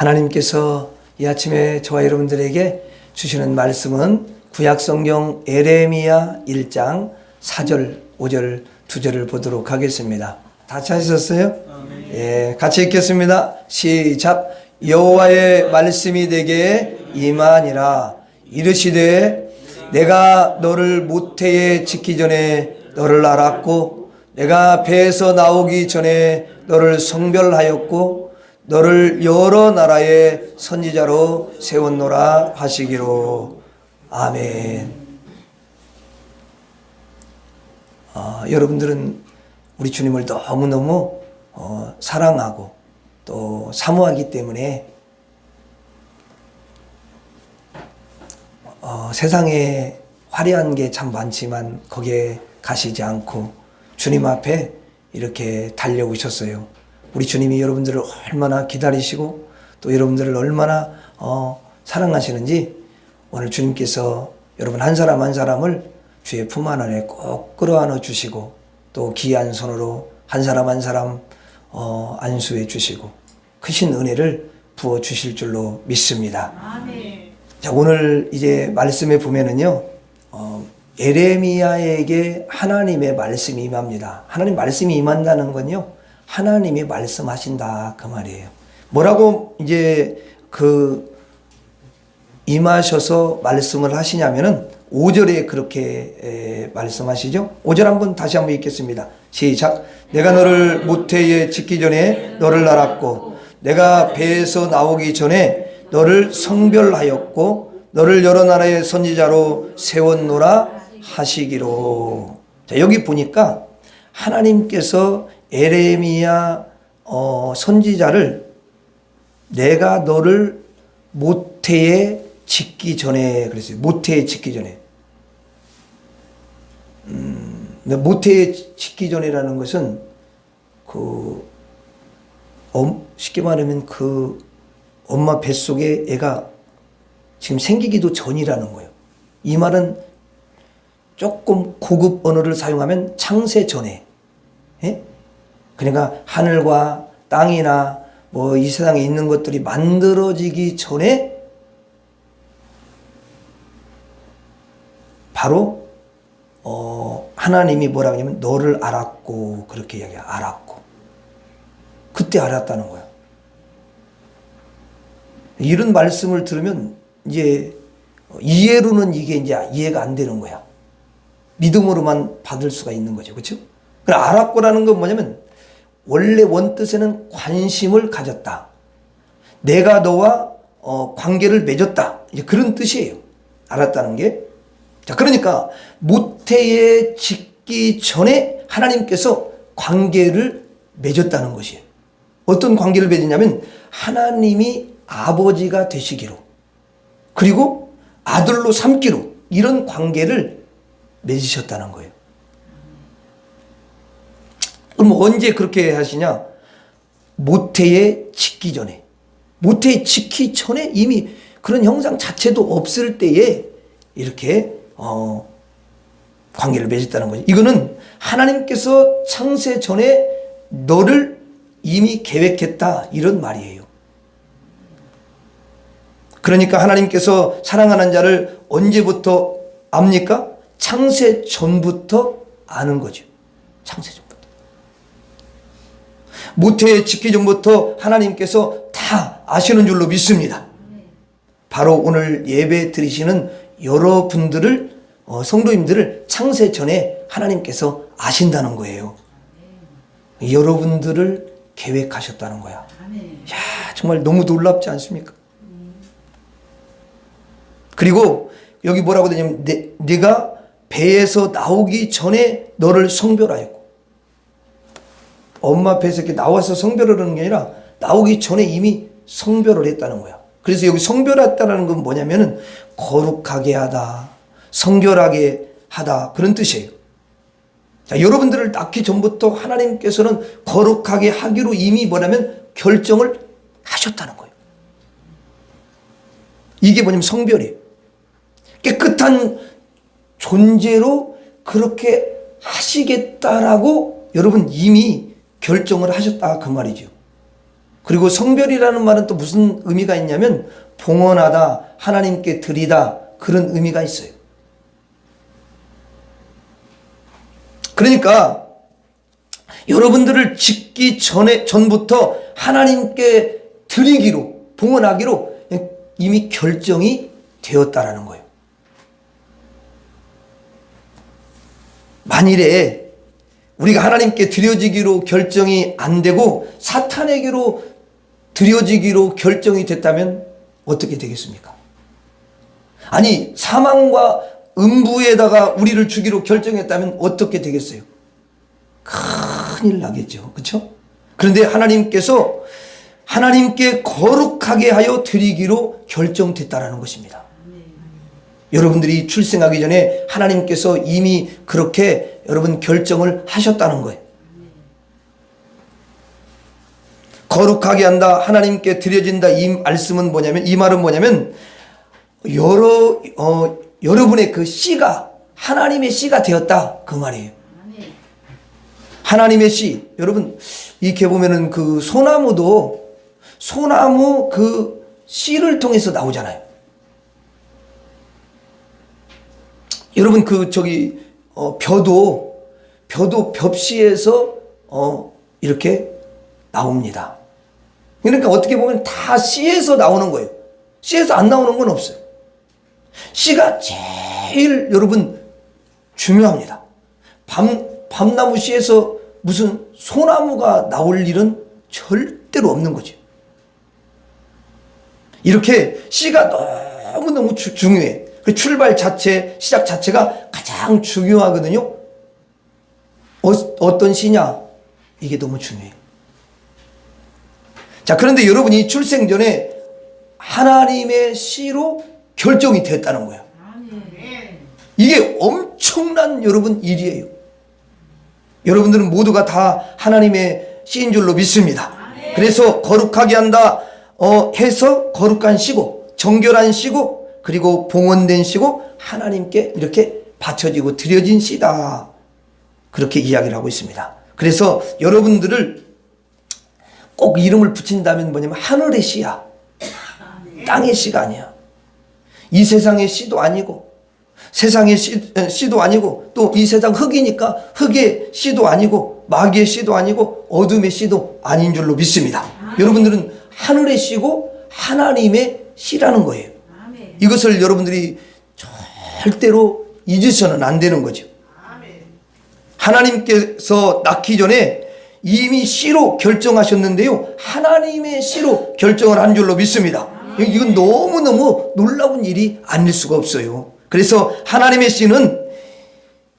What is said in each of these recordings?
하나님께서 이 아침에 저와 여러분들에게 주시는 말씀은 구약성경 에레미야 1장 4절, 5절, 2절을 보도록 하겠습니다. 다 찾으셨어요? 예, 같이 읽겠습니다. 시작. 여호와의 말씀이 내게 임하니라. 이르시되 내가 너를 모태에 짓기 전에 너를 알았고 내가 배에서 나오기 전에 너를 성별하였고 너를 여러 나라의 선지자로 세웠노라 하시기로. 아멘. 여러분들은 우리 주님을 너무너무 사랑하고 또 사모하기 때문에 세상에 화려한 게 참 많지만 거기에 가시지 않고 주님 앞에 이렇게 달려오셨어요. 우리 주님이 여러분들을 얼마나 기다리시고 또 여러분들을 얼마나 사랑하시는지 오늘 주님께서 여러분 한 사람 한 사람을 주의 품 안에 꼭 끌어안아 주시고 또 귀한 손으로 한 사람 한 사람 안수해 주시고 크신 은혜를 부어 주실 줄로 믿습니다. 아멘. 자, 오늘 이제 말씀에 보면은요, 에레미야에게 하나님의 말씀이 임합니다. 하나님 말씀이 임한다는 건요, 하나님이 말씀하신다 그 말이에요. 뭐라고 이제 임하셔서 말씀을 하시냐면은 5절에 그렇게 말씀하시죠. 5절 한번 다시 한번 읽겠습니다. 시작. 내가 너를 모태에 짓기 전에 너를 알았고 내가 배에서 나오기 전에 너를 성별하였고 너를 여러 나라의 선지자로 세웠노라 하시기로. 자, 여기 보니까 하나님께서 에레미야 선지자를 내가 너를 모태에 짓기 전에 그랬어요. 모태에 짓기 전에. 모태에 짓기 전이라는 것은 쉽게 말하면 엄마 뱃속에 애가 지금 생기기도 전이라는 거예요. 이 말은 조금 고급 언어를 사용하면 창세 전에. 예? 그러니까 하늘과 땅이나 뭐 이 세상에 있는 것들이 만들어지기 전에 바로 하나님이 뭐라고 하냐면 너를 알았고 그렇게 이야기해요. 알았고. 그때 알았다는 거야. 이런 말씀을 들으면 이제 이해로는 이게 이제 이해가 안 되는 거야. 믿음으로만 받을 수가 있는 거죠. 그렇죠? 그래, 알았고라는 건 뭐냐면 원래 원뜻에는 관심을 가졌다. 내가 너와 관계를 맺었다. 이제 그런 뜻이에요. 알았다는 게. 자, 그러니까 모태에 짓기 전에 하나님께서 관계를 맺었다는 것이에요. 어떤 관계를 맺었냐면 하나님이 아버지가 되시기로 그리고 아들로 삼기로 이런 관계를 맺으셨다는 거예요. 그럼 언제 그렇게 하시냐? 모태에 짓기 전에. 모태에 짓기 전에 이미 그런 형상 자체도 없을 때에 이렇게 관계를 맺었다는 거죠. 이거는 하나님께서 창세 전에 너를 이미 계획했다 이런 말이에요. 그러니까 하나님께서 사랑하는 자를 언제부터 압니까? 창세 전부터 아는 거죠. 창세 전부터. 모태에 짓기 전부터 하나님께서 다 아시는 줄로 믿습니다. 바로 오늘 예배 드리시는 여러분들을 성도님들을 창세 전에 하나님께서 아신다는 거예요. 여러분들을 계획하셨다는 거야. 야, 정말 너무 놀랍지 않습니까? 그리고 여기 뭐라고 되냐면 네가 배에서 나오기 전에 너를 성별하였고 엄마 배에서 이렇게 나와서 성별을 하는 게 아니라 나오기 전에 이미 성별을 했다는 거야. 그래서 여기 성별했다는 건 뭐냐면은 거룩하게 하다, 성결하게 하다 그런 뜻이에요. 자, 여러분들을 낳기 전부터 하나님께서는 거룩하게 하기로 이미 뭐냐면 결정을 하셨다는 거예요. 이게 뭐냐면 성별이에요. 깨끗한 존재로 그렇게 하시겠다라고 여러분 이미 결정을 하셨다 그 말이죠. 그리고 성별이라는 말은 또 무슨 의미가 있냐면 봉헌하다, 하나님께 드리다, 그런 의미가 있어요. 그러니까 여러분들을 짓기 전부터 하나님께 드리기로, 봉헌하기로 이미 결정이 되었다라는 거예요. 만일에 우리가 하나님께 드려지기로 결정이 안 되고 사탄에게로 드려지기로 결정이 됐다면 어떻게 되겠습니까? 아니, 사망과 음부에다가 우리를 주기로 결정했다면 어떻게 되겠어요? 큰일 나겠죠. 그렇죠? 그런데 하나님께서 하나님께 거룩하게 하여 드리기로 결정됐다라는 것입니다. 여러분들이 출생하기 전에 하나님께서 이미 그렇게 여러분 결정을 하셨다는 거예요. 거룩하게 한다, 하나님께 드려진다, 이 말씀은 뭐냐면, 이 말은 뭐냐면 여러분의 그 씨가 하나님의 씨가 되었다, 그 말이에요. 하나님의 씨. 여러분 이렇게 보면은 그 소나무도 소나무 그 씨를 통해서 나오잖아요. 여러분 그 벼도 벽씨에서 이렇게 나옵니다. 그러니까 어떻게 보면 다 씨에서 나오는 거예요. 씨에서 안 나오는 건 없어요. 씨가 제일 여러분 중요합니다. 밤나무 씨에서 무슨 소나무가 나올 일은 절대로 없는 거죠. 이렇게 씨가 너무너무 중요해. 그 출발 자체, 시작 자체가 가장 중요하거든요. 어떤 씨냐? 이게 너무 중요해요. 자, 그런데 여러분이 출생 전에 하나님의 씨로 결정이 됐다는 거예요. 이게 엄청난 여러분 일이에요. 여러분들은 모두가 다 하나님의 씨인 줄로 믿습니다. 그래서 거룩하게 한다 해서 거룩한 씨고, 정결한 씨고, 그리고 봉헌된 씨고, 하나님께 이렇게 바쳐지고 드려진 씨다, 그렇게 이야기를 하고 있습니다. 그래서 여러분들을 꼭 이름을 붙인다면 뭐냐면 하늘의 씨야, 땅의 씨가 아니야. 이 세상의 씨도 아니고 세상의 씨도 아니고, 또 이 세상 흙이니까 흙의 씨도 아니고 마귀의 씨도 아니고 어둠의 씨도 아닌 줄로 믿습니다. 여러분들은 하늘의 씨고 하나님의 씨라는 거예요. 이것을 여러분들이 절대로 잊으셔는 안 되는 거죠. 하나님께서 낳기 전에 이미 씨로 결정하셨는데요, 하나님의 씨로 결정을 한 줄로 믿습니다. 이건 너무너무 놀라운 일이 아닐 수가 없어요. 그래서 하나님의 씨는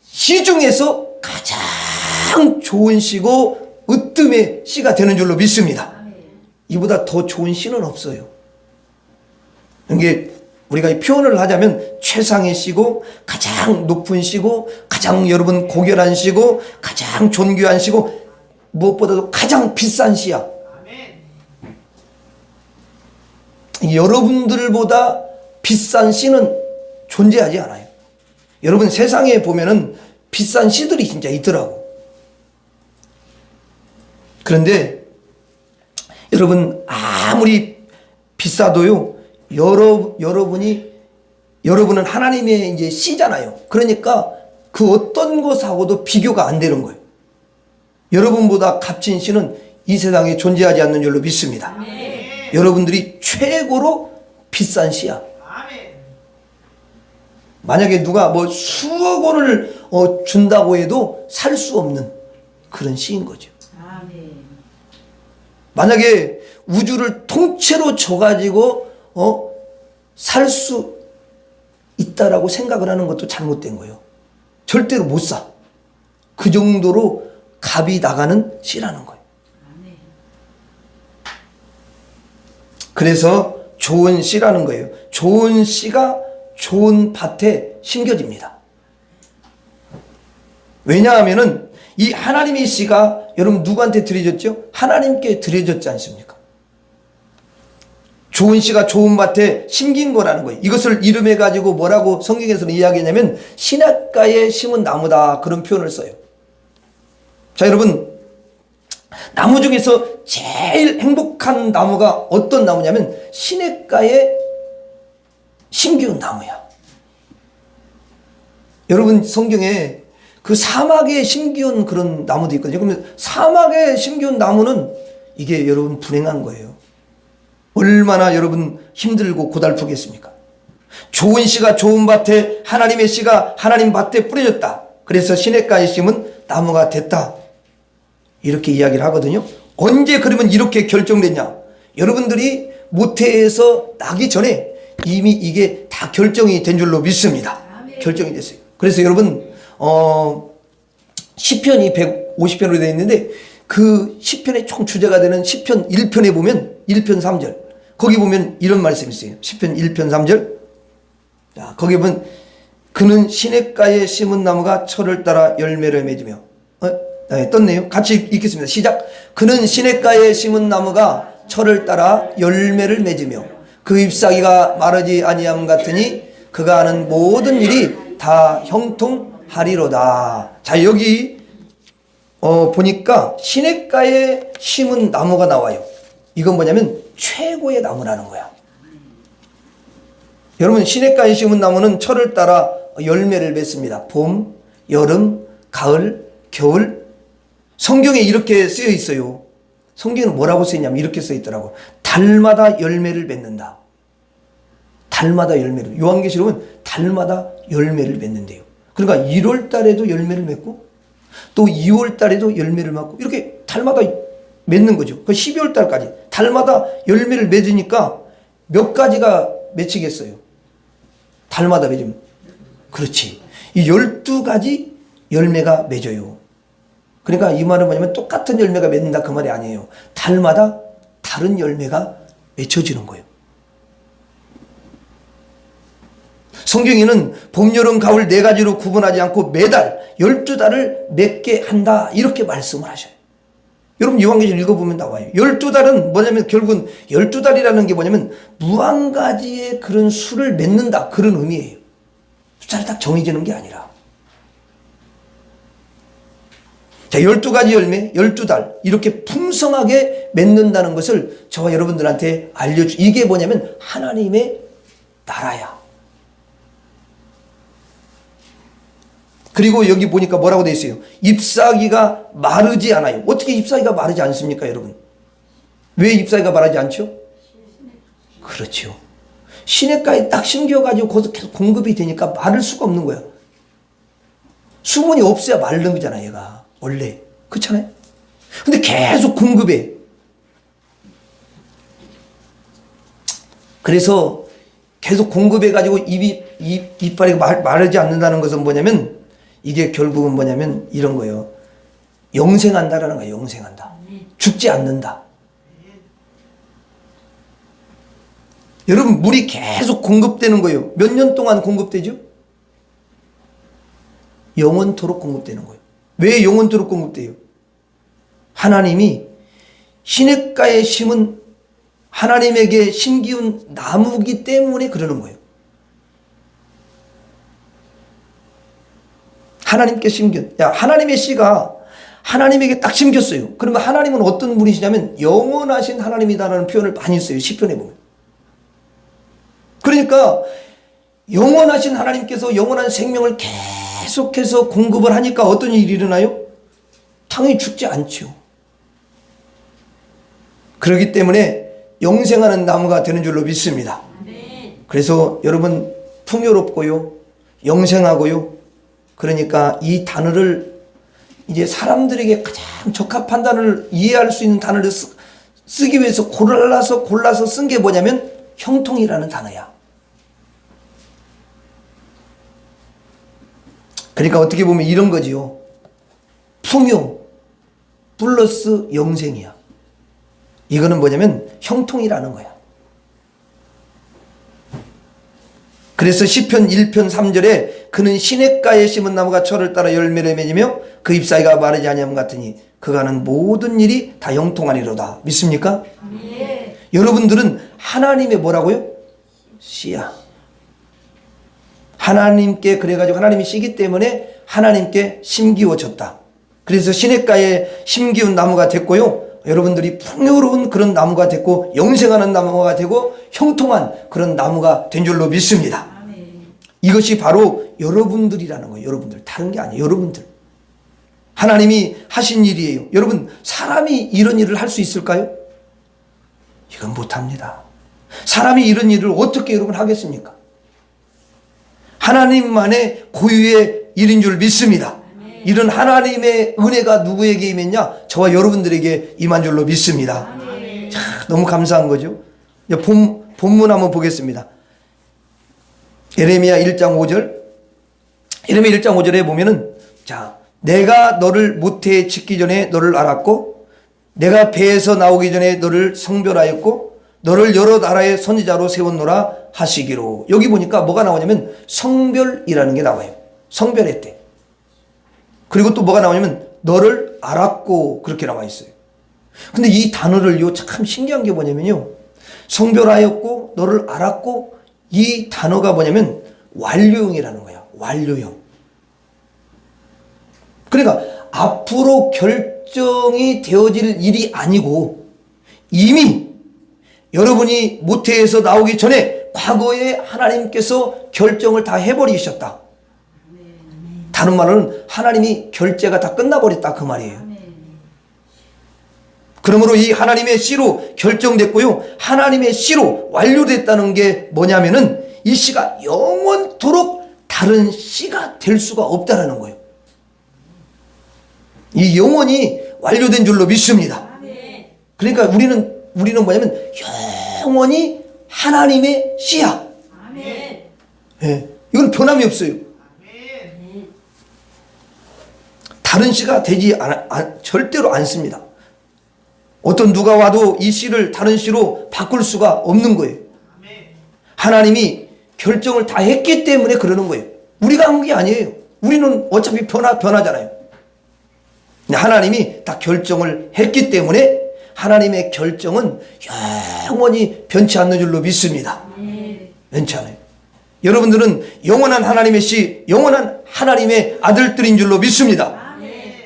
씨 중에서 가장 좋은 씨고 으뜸의 씨가 되는 줄로 믿습니다. 이보다 더 좋은 씨는 없어요. 이게 우리가 표현을 하자면 최상의 씨고, 가장 높은 씨고, 가장 여러분 고결한 씨고, 가장 존귀한 씨고, 무엇보다도 가장 비싼 씨야. 여러분들보다 비싼 씨는 존재하지 않아요. 여러분 세상에 보면은 비싼 씨들이 진짜 있더라고. 그런데 여러분 아무리 비싸도요, 여러분은 하나님의 이제 씨잖아요. 그러니까 그 어떤 것하고도 비교가 안 되는 거예요. 여러분보다 값진 씨는 이 세상에 존재하지 않는 줄로 믿습니다. 여러분들이 최고로 비싼 씨야. 만약에 누가 뭐 수억 원을 준다고 해도 살 수 없는 그런 씨인 거죠. 만약에 우주를 통째로 줘가지고 살 수 있다라고 생각을 하는 것도 잘못된 거예요. 절대로 못 사. 그 정도로 값이 나가는 씨라는 거예요. 그래서 좋은 씨라는 거예요. 좋은 씨가 좋은 밭에 심겨집니다. 왜냐하면은 이 하나님의 씨가 여러분 누구한테 드려졌죠? 하나님께 드려졌지 않습니까? 좋은 씨가 좋은 밭에 심긴 거라는 거예요. 이것을 이름해 가지고 뭐라고 성경에서는 이야기하냐면 시냇가에 심은 나무다, 그런 표현을 써요. 자, 여러분 나무 중에서 제일 행복한 나무가 어떤 나무냐면 시냇가에 심기운 나무야. 여러분 성경에 그 사막에 심기운 그런 나무도 있거든요. 그러면 사막에 심기운 나무는 이게 여러분 불행한 거예요. 얼마나 여러분 힘들고 고달프겠습니까? 좋은 씨가 좋은 밭에, 하나님의 씨가 하나님 밭에 뿌려졌다. 그래서 시냇가에 심은 나무가 됐다. 이렇게 이야기를 하거든요. 언제 그러면 이렇게 결정됐냐? 여러분들이 모태에서 나기 전에 이미 이게 다 결정이 된 줄로 믿습니다. 결정이 됐어요. 그래서 여러분 시편이 150편으로 되어 있는데 그 시편의 총 주제가 되는 시편 1편에 보면 1편 3절 거기 보면 이런 말씀이 있어요. 시편 1편 3절. 자, 거기 보면 그는 시냇가에 심은 나무가 철을 따라 열매를 맺으며 네, 떴네요. 같이 읽겠습니다. 시작. 그는 시냇가에 심은 나무가 철을 따라 열매를 맺으며 그 잎사귀가 마르지 아니함 같으니 그가 하는 모든 일이 다 형통하리로다. 자, 여기 보니까 시냇가에 심은 나무가 나와요. 이건 뭐냐면 최고의 나무라는 거야. 여러분 시냇가에 심은 나무는 철을 따라 열매를 맺습니다. 봄, 여름, 가을, 겨울. 성경에 이렇게 쓰여 있어요. 성경은 뭐라고 쓰여 있냐면 이렇게 쓰여 있더라고. 달마다 열매를 맺는다. 달마다 열매를. 요한계시록은 달마다 열매를 맺는데요. 그러니까 1월 달에도 열매를 맺고 또 2월 달에도 열매를 맺고 이렇게 달마다 맺는 거죠. 그 12월 달까지 달마다 열매를 맺으니까 몇 가지가 맺히겠어요. 달마다 맺으면. 그렇지. 이 12가지 열매가 맺어요. 그러니까 이 말은 뭐냐면 똑같은 열매가 맺는다 그 말이 아니에요. 달마다 다른 열매가 맺혀지는 거예요. 성경에는 봄, 여름, 가을 4가지로 구분하지 않고 매달 12달을 맺게 한다 이렇게 말씀을 하셔요. 여러분 요한계시록 읽어보면 나와요. 12달은 뭐냐면 결국은 12달이라는 게 뭐냐면 무한가지의 그런 수를 맺는다 그런 의미예요. 숫자를 딱 정해지는 게 아니라. 자, 12가지 열매, 12달 이렇게 풍성하게 맺는다는 것을 저와 여러분들한테 이게 뭐냐면 하나님의 나라야. 그리고 여기 보니까 뭐라고 되어 있어요? 잎사귀가 마르지 않아요. 어떻게 잎사귀가 마르지 않습니까, 여러분? 왜 잎사귀가 마르지 않죠? 그렇죠. 시냇가에 딱 심겨가지고 거기서 계속 공급이 되니까 마를 수가 없는 거야. 수분이 없어야 마른 거잖아, 얘가. 원래. 그렇잖아요? 근데 계속 공급해. 그래서 계속 공급해가지고 이빨이 마르지 않는다는 것은 뭐냐면 이게 결국은 뭐냐면 이런 거예요. 영생한다라는 거예요. 영생한다. 죽지 않는다. 여러분 물이 계속 공급되는 거예요. 몇 년 동안 공급되죠? 영원토록 공급되는 거예요. 왜 영원토록 공급돼요? 하나님이 시냇가에 심은 하나님에게 심기운 나무기 때문에 그러는 거예요. 하나님께 심겨. 하나님의 씨가 하나님에게 딱 심겼어요. 그러면 하나님은 어떤 분이시냐면 영원하신 하나님이다라는 표현을 많이 써요. 시편에 보면. 그러니까 영원하신 하나님께서 영원한 생명을 계속해서 공급을 하니까 어떤 일이 일어나요? 당연히 죽지 않죠. 그렇기 때문에 영생하는 나무가 되는 줄로 믿습니다. 그래서 여러분 풍요롭고요. 영생하고요. 그러니까 이 단어를 이제 사람들에게 가장 적합한 단어를 이해할 수 있는 단어를 쓰기 위해서 골라서 쓴 게 뭐냐면 형통이라는 단어야. 그러니까 어떻게 보면 이런 거지요. 풍요 플러스 영생이야. 이거는 뭐냐면 형통이라는 거야. 그래서 시편 1편 3절에 그는 시냇가에 심은 나무가 철을 따라 열매를 맺으며 그 잎사귀가 마르지 아니함 같으니 그가 하는 모든 일이 다 형통하리로다. 믿습니까? 네. 여러분들은 하나님의 뭐라고요? 씨야. 하나님께 그래가지고 하나님이 씨기 때문에 하나님께 심기워졌다. 그래서 시냇가에 심기운 나무가 됐고요. 여러분들이 풍요로운 그런 나무가 됐고 영생하는 나무가 되고 형통한 그런 나무가 된 줄로 믿습니다. 이것이 바로 여러분들이라는 거예요. 여러분들. 다른 게 아니에요. 여러분들. 하나님이 하신 일이에요. 여러분, 사람이 이런 일을 할 수 있을까요? 이건 못합니다. 사람이 이런 일을 어떻게 여러분 하겠습니까? 하나님만의 고유의 일인 줄 믿습니다. 이런 하나님의 은혜가 누구에게 임했냐? 저와 여러분들에게 임한 줄로 믿습니다. 자, 너무 감사한 거죠. 본문 한번 보겠습니다. 예레미야 1장 5절. 예레미야 1장 5절에 보면은, 자, 내가 너를 모태에 짓기 전에 너를 알았고, 내가 배에서 나오기 전에 너를 성별하였고, 너를 여러 나라의 선지자로 세웠노라 하시기로. 여기 보니까 뭐가 나오냐면 성별이라는 게 나와요. 성별했대. 그리고 또 뭐가 나오냐면 너를 알았고, 그렇게 나와 있어요. 근데 이 단어를요, 참 신기한 게 뭐냐면요, 성별하였고 너를 알았고, 이 단어가 뭐냐면 완료형이라는 거야. 완료형. 그러니까 앞으로 결정이 되어질 일이 아니고 이미 여러분이 모태에서 나오기 전에 과거에 하나님께서 결정을 다 해버리셨다. 다른 말로는 하나님이 결제가 다 끝나버렸다, 그 말이에요. 그러므로 이 하나님의 씨로 결정됐고요, 하나님의 씨로 완료됐다는 게 뭐냐면은 이 씨가 영원토록 다른 씨가 될 수가 없다라는 거예요. 이 영원히 완료된 줄로 믿습니다. 그러니까 우리는 뭐냐면 영원히 하나님의 씨야. 예, 이건 변함이 없어요. 다른 씨가 되지 절대로 않습니다. 어떤 누가 와도 이 씨를 다른 씨로 바꿀 수가 없는 거예요. 하나님이 결정을 다 했기 때문에 그러는 거예요. 우리가 한 게 아니에요. 우리는 어차피 변하잖아요. 하나님이 다 결정을 했기 때문에 하나님의 결정은 영원히 변치 않는 줄로 믿습니다. 변치 않아요. 여러분들은 영원한 하나님의 씨, 영원한 하나님의 아들들인 줄로 믿습니다.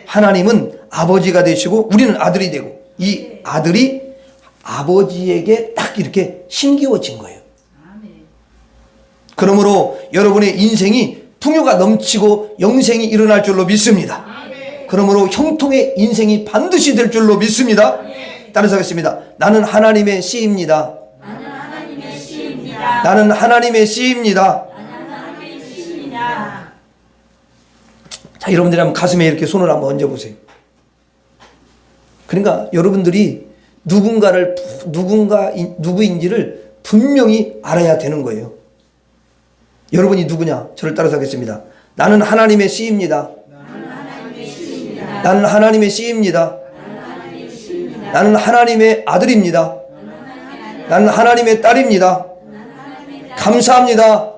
하나님은 아버지가 되시고 우리는 아들이 되고, 이 아들이 아버지에게 딱 이렇게 심기워진 거예요. 그러므로 여러분의 인생이 풍요가 넘치고 영생이 일어날 줄로 믿습니다. 그러므로 형통의 인생이 반드시 될 줄로 믿습니다. 따라서 하겠습니다. 나는 하나님의 씨입니다. 나는 하나님의 씨입니다. 나는 하나님의 씨입니다. 나는 하나님의 씨입니다. 자, 여러분들이 한번 가슴에 이렇게 손을 한번 얹어보세요. 그러니까 여러분들이 누구인지를 분명히 알아야 되는 거예요. 여러분이 누구냐? 저를 따라서 하겠습니다. 나는 하나님의 씨입니다. 나는 하나님의 씨입니다. 나는 하나님의 아들입니다. 나는 하나님의 딸입니다. 감사합니다.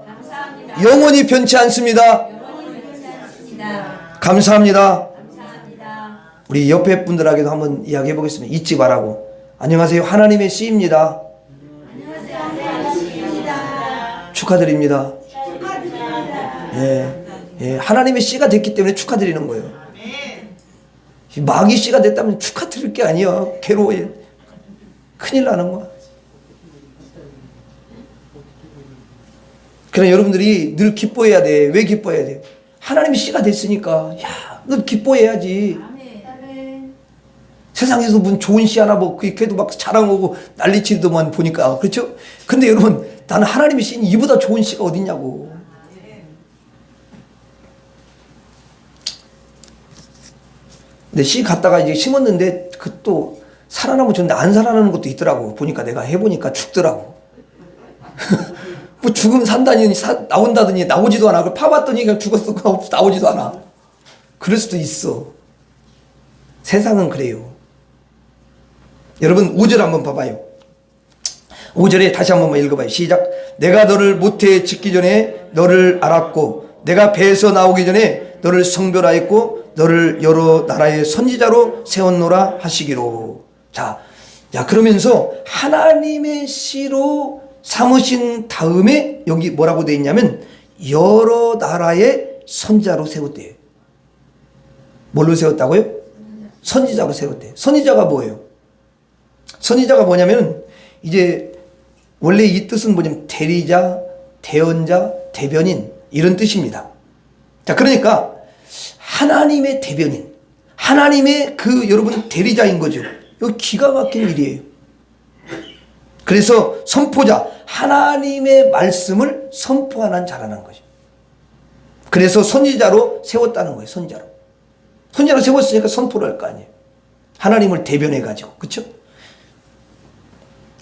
영원히 변치 않습니다. 감사합니다. 우리 옆에 분들에게도 한번 이야기해 보겠습니다. 잊지 말라고. 안녕하세요. 하나님의 씨입니다. 축하드립니다. 예, 하나님의 씨가 됐기 때문에 축하드리는 거예요. 마귀 씨가 됐다면 축하드릴 게 아니야. 괴로워해. 큰일 나는 거야. 그러나 여러분들이 늘 기뻐해야 돼. 왜 기뻐해야 돼? 하나님의 씨가 됐으니까. 야, 너 기뻐해야지. 세상에서 무슨 좋은 씨 하나 뭐 걔도 막 자랑하고 난리치더만 보니까. 그렇죠? 근데 여러분, 나는 하나님의 씨니 이보다 좋은 씨가 어딨냐고. 근데 씨 갖다가 이제 심었는데 그 또 살아나면 좋은데 안 살아나는 것도 있더라고. 보니까 내가 해보니까 죽더라고. 뭐 죽으면 산다니 나온다더니 나오지도 않아. 그걸 파봤더니 그냥 죽었어. 나오지도 않아. 그럴 수도 있어. 세상은 그래요. 여러분 5절 한번 봐봐요. 5절에 다시 한번 읽어봐요. 시작. 내가 너를 모태에 짓기 전에 너를 알았고 내가 배에서 나오기 전에 너를 성별하였고 너를 여러 나라의 선지자로 세웠노라 하시기로. 자, 그러면서 하나님의 씨로 삼으신 다음에 여기 뭐라고 되어 있냐면 여러 나라의 선지자로 세웠대요. 뭘로 세웠다고요? 선지자로 세웠대요. 선지자가 뭐예요? 선지자가 뭐냐면 이제 원래 이 뜻은 뭐냐면 대리자, 대언자, 대변인 이런 뜻입니다. 자, 그러니까 하나님의 대변인, 하나님의 그 여러분 대리자인 거죠. 이거 기가 막힌 일이에요. 그래서 선포자, 하나님의 말씀을 선포하는 자라는 거죠. 그래서 선지자로 세웠다는 거예요. 선지자로. 선지자로 세웠으니까 선포를 할 거 아니에요. 하나님을 대변해 가지고. 그렇죠?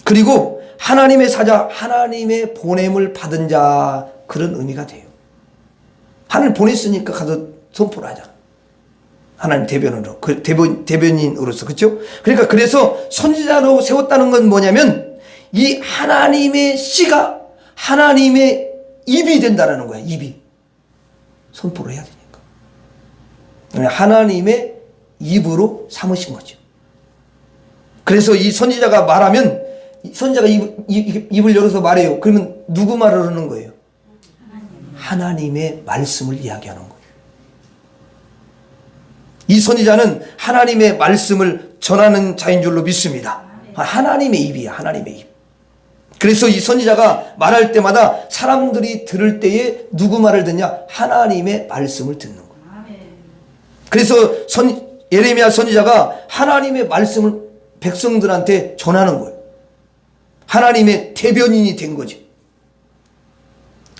그리고 하나님의 사자, 하나님의 보냄을 받은 자, 그런 의미가 돼요. 하나님 보냈으니까 가서 선포를 하잖아. 하나님 대변으로, 대변인으로서. 그렇죠? 그러니까 그래서 선지자로 세웠다는 건 뭐냐면 이 하나님의 씨가 하나님의 입이 된다는 거야. 입이. 선포를 해야 되니까. 하나님의 입으로 삼으신 거죠. 그래서 이 선지자가 말하면 선지자가 입을 열어서 말해요. 그러면 누구 말을 하는 거예요? 하나님의 말씀을 이야기하는 거예요. 이 선지자는 하나님의 말씀을 전하는 자인 줄로 믿습니다. 하나님의 입이야. 하나님의 입. 그래서 이 선지자가 말할 때마다 사람들이 들을 때에 누구 말을 듣냐? 하나님의 말씀을 듣는 거예요. 그래서 예레미야 선지자가 하나님의 말씀을 백성들한테 전하는 거예요. 하나님의 대변인이 된 거지.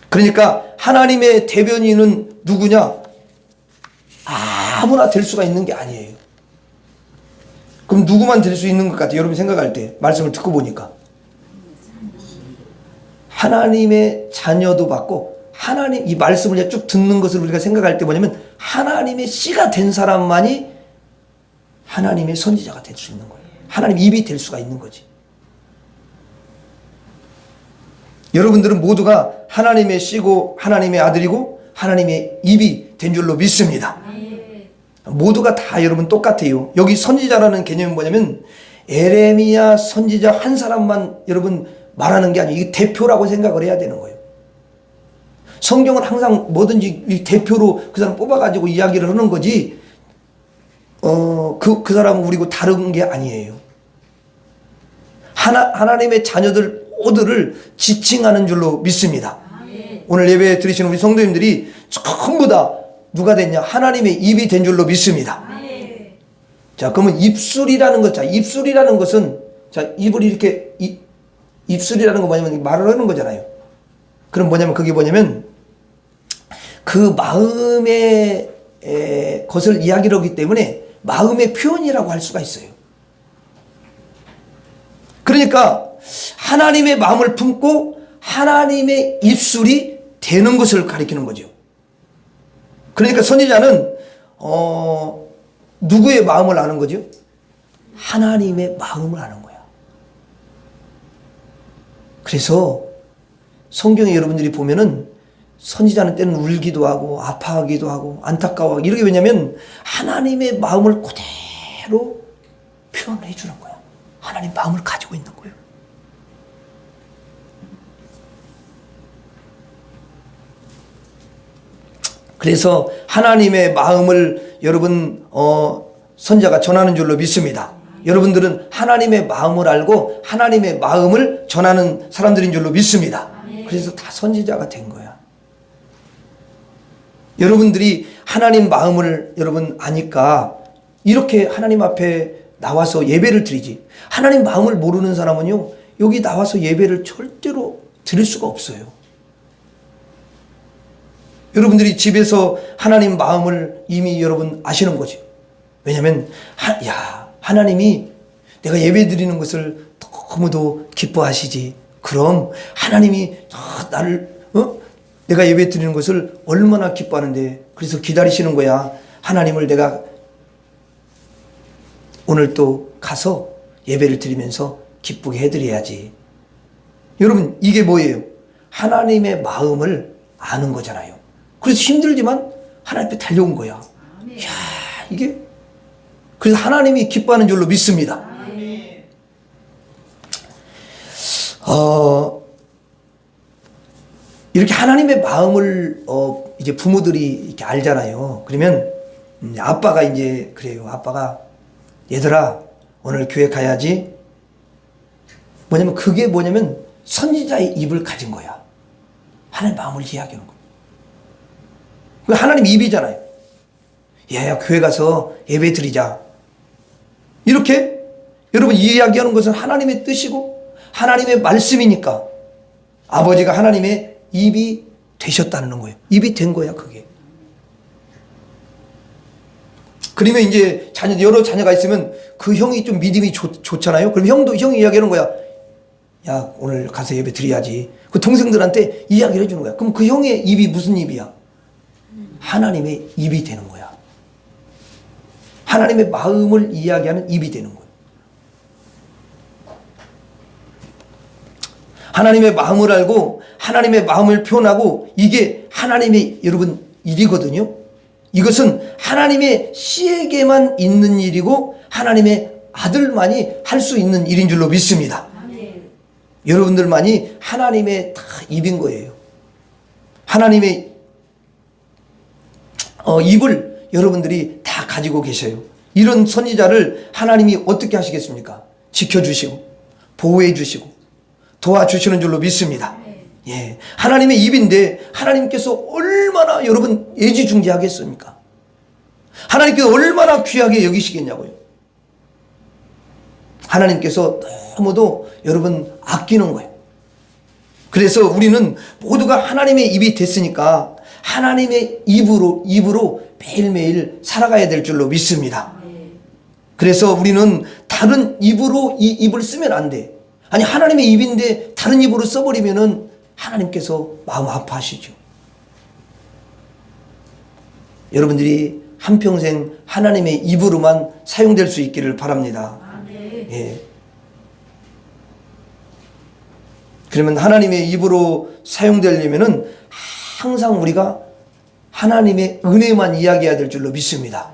그러니까 하나님의 대변인은 누구냐? 아무나 될 수가 있는 게 아니에요. 그럼 누구만 될 수 있는 것 같아요? 여러분 생각할 때 말씀을 듣고 보니까 하나님의 자녀도 받고 하나님 이 말씀을 쭉 듣는 것을 우리가 생각할 때 뭐냐면 하나님의 씨가 된 사람만이 하나님의 선지자가 될 수 있는 거예요. 하나님 입이 될 수가 있는 거지. 여러분들은 모두가 하나님의 씨고 하나님의 아들이고 하나님의 입이 된 줄로 믿습니다. 모두가 다 여러분 똑같아요. 여기 선지자라는 개념은 뭐냐면 에레미야 선지자 한 사람만 여러분 말하는 게 아니에요. 이게 대표라고 생각을 해야 되는 거예요. 성경은 항상 뭐든지 이 대표로 그 사람 뽑아가지고 이야기를 하는 거지, 그 사람은 우리고 다른 게 아니에요. 하나님의 자녀들 모두를 지칭하는 줄로 믿습니다. 오늘 예배 드리시는 우리 성도님들이 전부 다 누가 됐냐? 하나님의 입이 된 줄로 믿습니다. 자, 그러면 입술이라는 것, 자, 입술이라는 것은, 자, 입을 이렇게, 입술이라는 거 뭐냐면 말을 하는 거잖아요. 그럼 뭐냐면 그게 뭐냐면 그 마음의 것을 이야기를 하기 때문에 마음의 표현이라고 할 수가 있어요. 그러니까 하나님의 마음을 품고 하나님의 입술이 되는 것을 가리키는 거죠. 그러니까 선지자는 누구의 마음을 아는 거죠? 하나님의 마음을 아는 거야. 그래서 성경에 여러분들이 보면은 선지자는 때는 울기도 하고 아파하기도 하고 안타까워하고 이렇게, 왜냐면 하나님의 마음을 그대로 표현해 주는 거야. 하나님 마음을 가지고 있는 거예요. 그래서 하나님의 마음을 여러분 선지자가 전하는 줄로 믿습니다. 여러분들은 하나님의 마음을 알고 하나님의 마음을 전하는 사람들인 줄로 믿습니다. 그래서 다 선지자가 된 거야. 여러분들이 하나님 마음을 여러분 아니까 이렇게 하나님 앞에 나와서 예배를 드리지. 하나님 마음을 모르는 사람은요, 여기 나와서 예배를 절대로 드릴 수가 없어요. 여러분들이 집에서 하나님 마음을 이미 여러분 아시는 거죠. 왜냐하면 하나님이 내가 예배 드리는 것을 너무도 기뻐하시지. 그럼 하나님이 나를 내가 예배 드리는 것을 얼마나 기뻐하는데, 그래서 기다리시는 거야. 하나님을 내가 오늘 또 가서 예배를 드리면서 기쁘게 해드려야지. 여러분, 이게 뭐예요? 하나님의 마음을 아는 거잖아요. 그래서 힘들지만 하나님 앞에 달려온 거야. 이야, 이게 그래서 하나님이 기뻐하는 줄로 믿습니다. 이렇게 하나님의 마음을 이제 부모들이 이렇게 알잖아요. 그러면 아빠가 이제 그래요. 아빠가 얘들아 오늘 교회 가야지. 뭐냐면 그게 뭐냐면 선지자의 입을 가진 거야. 하나님 마음을 이야기하는 거야. 그 하나님 입이잖아요. 얘야 교회 가서 예배 드리자. 이렇게 여러분 이야기하는 것은 하나님의 뜻이고 하나님의 말씀이니까 아버지가 하나님의 입이 되셨다는 거예요. 입이 된 거야 그게. 그러면 이제 여러 자녀가 있으면 그 형이 좀 믿음이 좋잖아요. 그럼 형이 이야기하는 거야. 야 오늘 가서 예배 드려야지. 그 동생들한테 이야기를 해주는 거야. 그럼 그 형의 입이 무슨 입이야? 하나님의 입이 되는 거야. 하나님의 마음을 이야기하는 입이 되는 거예요. 하나님의 마음을 알고 하나님의 마음을 표현하고 이게 하나님의 여러분 일이거든요. 이것은 하나님의 씨에게만 있는 일이고 하나님의 아들만이 할 수 있는 일인 줄로 믿습니다. 여러분들만이 하나님의 다 입인 거예요. 하나님의 입을 여러분들이 다 가지고 계셔요. 이런 선지자를 하나님이 어떻게 하시겠습니까? 지켜주시고 보호해 주시고 도와주시는 줄로 믿습니다. 예, 하나님의 입인데 하나님께서 얼마나 여러분 애지중지하겠습니까? 하나님께서 얼마나 귀하게 여기시겠냐고요. 하나님께서 너무도 여러분 아끼는 거예요. 그래서 우리는 모두가 하나님의 입이 됐으니까 하나님의 입으로 매일매일 살아가야 될 줄로 믿습니다. 그래서 우리는 다른 입으로 이 입을 쓰면 안 돼. 아니 하나님의 입인데 다른 입으로 써버리면은 하나님께서 마음 아파하시죠. 여러분들이 한평생 하나님의 입으로만 사용될 수 있기를 바랍니다. 예. 그러면 하나님의 입으로 사용되려면은 항상 우리가 하나님의 은혜만 이야기해야 될 줄로 믿습니다.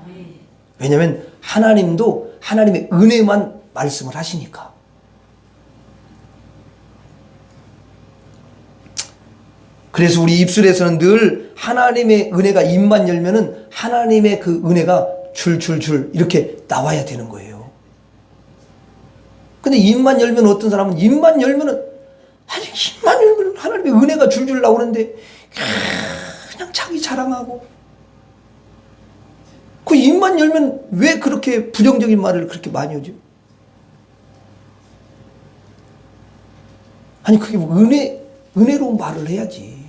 왜냐하면 하나님도 하나님의 은혜만 말씀을 하시니까. 그래서 우리 입술에서는 늘 하나님의 은혜가 입만 열면은 하나님의 그 은혜가 줄줄줄 이렇게 나와야 되는 거예요. 근데 입만 열면 어떤 사람은 입만 열면은 아니 입만 열면 하나님의 은혜가 줄줄 나오는데 그냥 자기 자랑하고 그 입만 열면 왜 그렇게 부정적인 말을 그렇게 많이 하죠? 아니 그게 뭐 은혜로운 말을 해야지.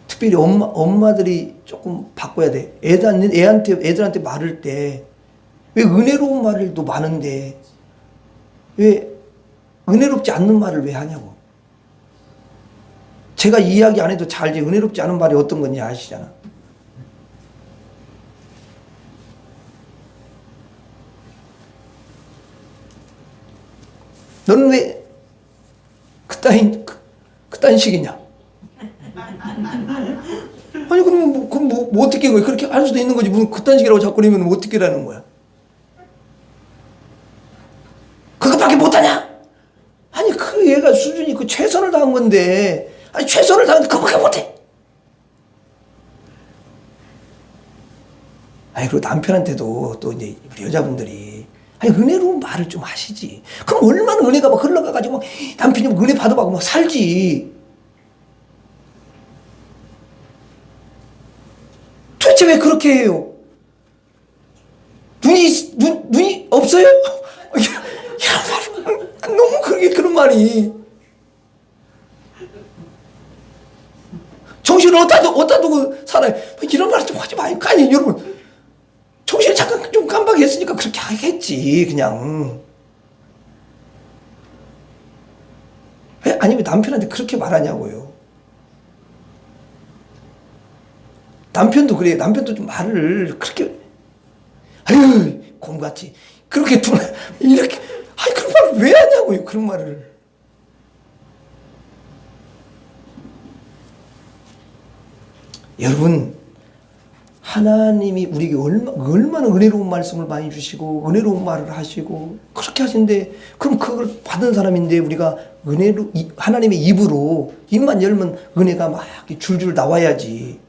특별히 엄마들이 조금 바꿔야 돼. 애들한테 말할 때 왜 은혜로운 말을 또 많은데 왜 은혜롭지 않는 말을 왜 하냐고. 제가 이야기 안 해도 잘 알지. 은혜롭지 않은 말이 어떤 건지 아시잖아. 너는 왜 그따인 식이냐? 아니 그럼 뭐 어떻게 한 거야? 그렇게 할 수도 있는 거지. 무슨 그딴 식이라고 자꾸 그러면 뭐 어떻게 라는 거야? 그것밖에 못하냐? 아니 그 얘가 수준이 그 최선을 다한 건데 아니 최선을 다하는데 그것밖에 못해. 아니 그리고 남편한테도 또 이제 우리 여자분들이 아니 은혜로운 말을 좀 하시지. 그럼 얼마나 은혜가 막 흘러가가지고 막 남편이 은혜 받아가고 막 살지. 도대체 왜 그렇게 해요? 눈이 없어요? 야, 너무 그런 말이. 정신을 어디다 두고 살아요? 이런 말 좀 하지 마요. 아니, 여러분. 정신을 잠깐 좀 깜빡했으니까 그렇게 하겠지, 그냥. 아니, 왜 남편한테 그렇게 말하냐고요. 남편도 그래요. 남편도 좀 말을 그렇게, 아유, 곰같이. 그렇게 이렇게, 아니, 그런 말을 왜 하냐고요, 그런 말을. 여러분, 하나님이 우리에게 얼마나 은혜로운 말씀을 많이 주시고, 은혜로운 말을 하시고, 그렇게 하시는데, 그럼 그걸 받은 사람인데, 우리가 하나님의 입으로, 입만 열면 은혜가 막 줄줄 나와야지.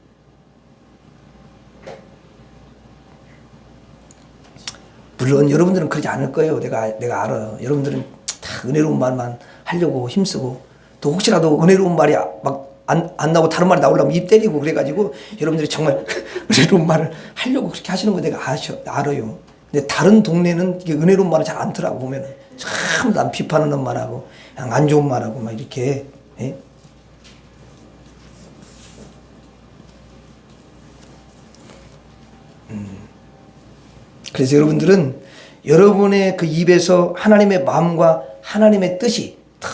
물론 여러분들은 그러지 않을 거예요. 내가 알아요. 여러분들은 다 은혜로운 말만 하려고 힘쓰고, 또 혹시라도 은혜로운 말이 막 안 나오고 다른 말이 나오려면 입 때리고 그래가지고 여러분들이 정말 은혜로운 말을 하려고 그렇게 하시는 거 내가 알아요. 근데 다른 동네는 이게 은혜로운 말을 잘 안 더라고 보면은 참 남 비판하는 말하고 그냥 안 좋은 말하고 막 이렇게. 예? 그래서 여러분들은 여러분의 그 입에서 하나님의 마음과 하나님의 뜻이 다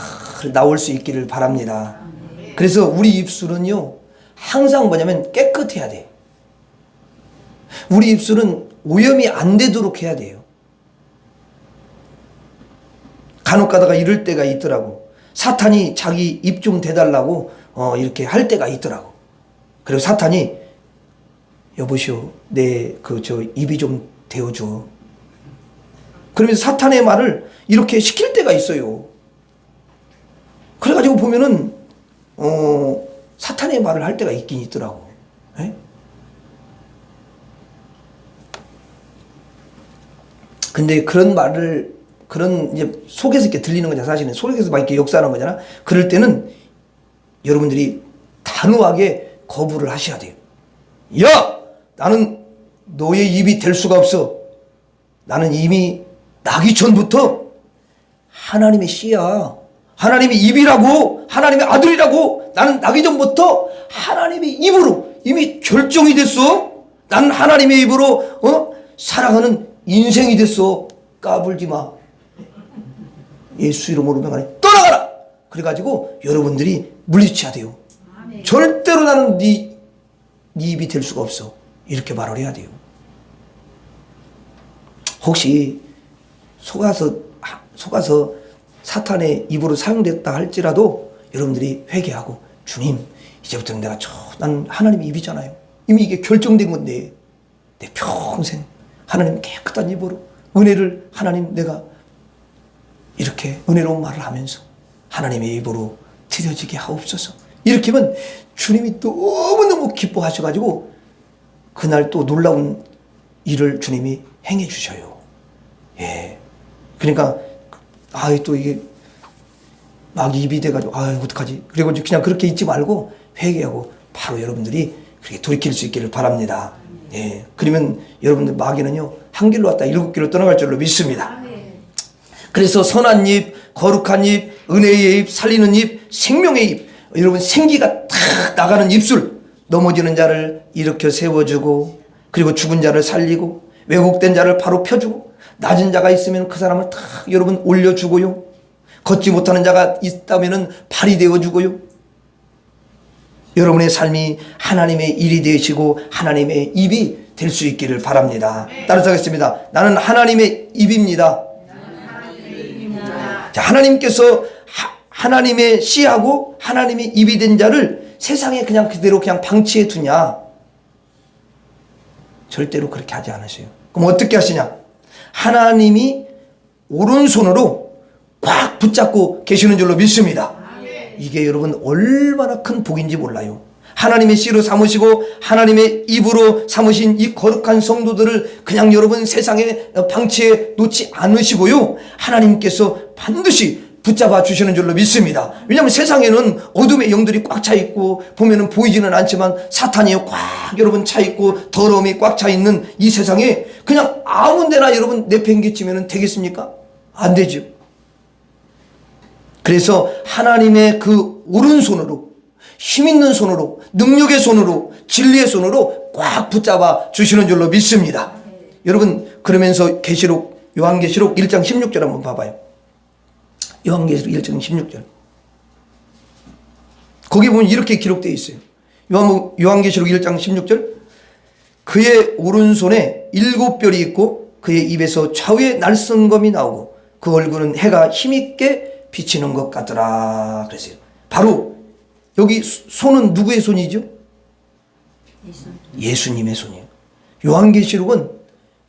나올 수 있기를 바랍니다. 그래서 우리 입술은요, 항상 뭐냐면 깨끗해야 돼요. 우리 입술은 오염이 안 되도록 해야 돼요. 간혹 가다가 이럴 때가 있더라고. 사탄이 자기 입 좀 대달라고 이렇게 할 때가 있더라고. 그리고 사탄이 여보시오, 내 입이 좀 대어줘. 그러면서 사탄의 말을 이렇게 시킬 때가 있어요. 그래가지고 보면은 사탄의 말을 할 때가 있긴 있더라고. 에? 근데 그런 말을, 이제 속에서 이렇게 들리는 거잖아. 사실은 속에서 막 이렇게 역사하는 거잖아. 그럴 때는 여러분들이 단호하게 거부를 하셔야 돼요. 야! 나는 너의 입이 될 수가 없어. 나는 이미 나기 전부터 하나님의 씨야. 하나님의 입이라고, 하나님의 아들이라고. 나는 나기 전부터 하나님의 입으로 이미 결정이 됐어. 나는 하나님의 입으로 살아가는 인생이 됐어. 까불지 마. 예수 이름으로 명하니 떠나가라. 그래가지고 여러분들이 물리쳐야 돼요. 아멘. 절대로 나는 네 입이 될 수가 없어. 이렇게 말을 해야 돼요. 혹시 속아서 사탄의 입으로 사용됐다 할지라도 여러분들이 회개하고, 주님, 이제부터는 난 하나님의 입이잖아요. 이미 이게 결정된 건데 내 평생 하나님 깨끗한 입으로 은혜를, 하나님 내가 이렇게 은혜로운 말을 하면서 하나님의 입으로 드려지게 하옵소서. 이렇게 하면 주님이 너무너무 기뻐하셔가지고 그날 또 놀라운 일을 주님이 행해 주셔요. 예. 그러니까 또 이게 막 입이 돼가지고 어떡하지? 그리고 그냥 그렇게 있지 말고 회개하고 바로 여러분들이 그렇게 돌이킬 수 있기를 바랍니다. 예. 그러면 여러분들 마귀는요, 한 길로 왔다 7길로 떠나갈 줄로 믿습니다. 그래서 선한 입, 거룩한 입, 은혜의 입, 살리는 입, 생명의 입, 여러분 생기가 탁 나가는 입술, 넘어지는 자를 일으켜 세워주고, 그리고 죽은 자를 살리고, 왜곡된 자를 바로 펴주고, 낮은 자가 있으면 그 사람을 탁 여러분 올려주고요, 걷지 못하는 자가 있다면 발이 되어주고요. 여러분의 삶이 하나님의 일이 되시고 하나님의 입이 될 수 있기를 바랍니다. 따라서 하겠습니다. 나는 하나님의 입입니다. 자, 하나님께서 하나님의 씨하고 하나님의 입이 된 자를 세상에 그냥 그대로 그냥 방치해 두냐? 절대로 그렇게 하지 않으세요. 그럼 어떻게 하시냐? 하나님이 오른손으로 꽉 붙잡고 계시는 줄로 믿습니다. 이게 여러분 얼마나 큰 복인지 몰라요. 하나님의 씨로 삼으시고 하나님의 입으로 삼으신 이 거룩한 성도들을 그냥 여러분 세상에 방치해 놓지 않으시고요, 하나님께서 반드시 붙잡아 주시는 줄로 믿습니다. 왜냐하면 세상에는 어둠의 영들이 꽉 차 있고 보면은 보이지는 않지만 사탄이 꽉 여러분 차 있고 더러움이 꽉 차 있는 이 세상에 그냥 아무 데나 여러분 내팽개치면 되겠습니까? 안 되죠. 그래서 하나님의 그 오른손으로, 힘있는 손으로, 능력의 손으로, 진리의 손으로 꽉 붙잡아 주시는 줄로 믿습니다. 여러분, 그러면서 요한계시록 1장 16절 한번 봐봐요. 요한계시록 1장 16절. 거기 보면 이렇게 기록되어 있어요. 요한계시록 1장 16절. 그의 오른손에 7별이 있고 그의 입에서 좌우의 날성검이 나오고 그 얼굴은 해가 힘있게 비치는 것 같더라 그랬어요. 바로 여기 손은 누구의 손이죠? 예수님의 손이에요. 요한계시록은